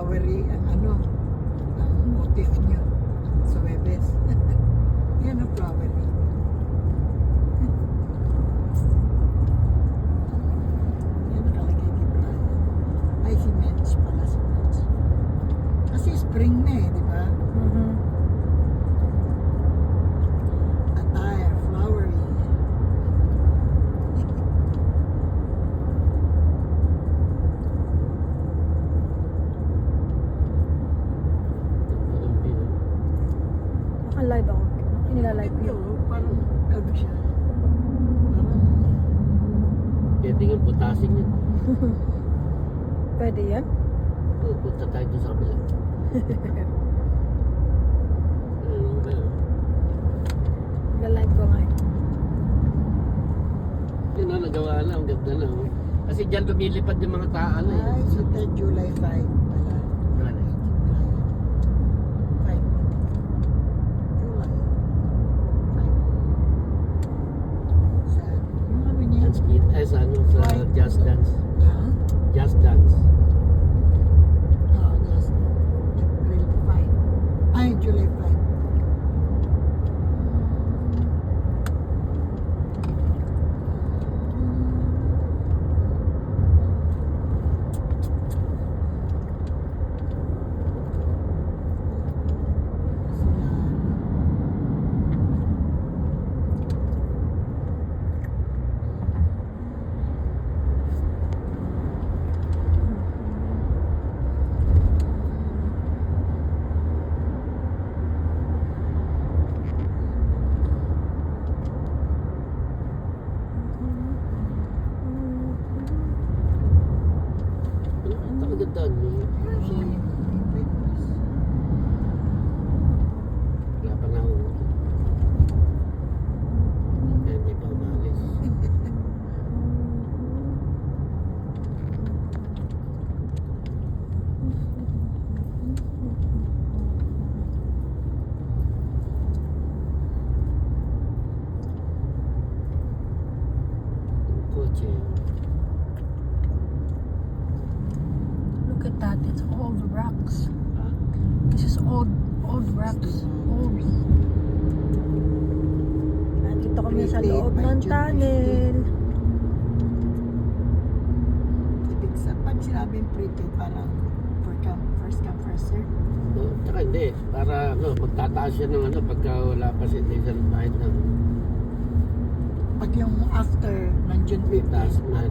flowery ang ano, ang motif niyo sa Webes. Yan ang flowery. Yan nakalagay kay Brian. Ay, si Mench pala, si Mench. Kasi spring na eh, di ba? Attire, flowery. Naka-live ako. Inilalive ko Ito, yun. parang ano siya. Parang Pwede nga butasin yun. Pwede yan? Punta tayo doon sa kabila. Ayun ba yun? Nilalive ko nga yun. Yun na, nagawa na. Ang ganda na. Oh. Kasi dyan lumilipad yung mga taan. ay, so July 5 pala. Ano? 5. July 5. Sa, yung ano niya? Dance kit. Ay, sa ano, sa Just Dance. Yeah? Just Dance. Oh, yes. April 5. Ay, July 5. Ang ganda niyo. Wala pa na ako. Kaya hindi pa umalis. Ang kotse. Look at that. It's old rocks. Ah, This is old rocks. Old. Nandito kami sa loob ng tunnel. Ibig sa pag sinabing prepaid, parang first come, first serve. no, tsaka hindi. Para ano, magtataas yan ng ano pagka wala pa si Nathan Biden ng Pag yung after, nandiyan prepaid. taas na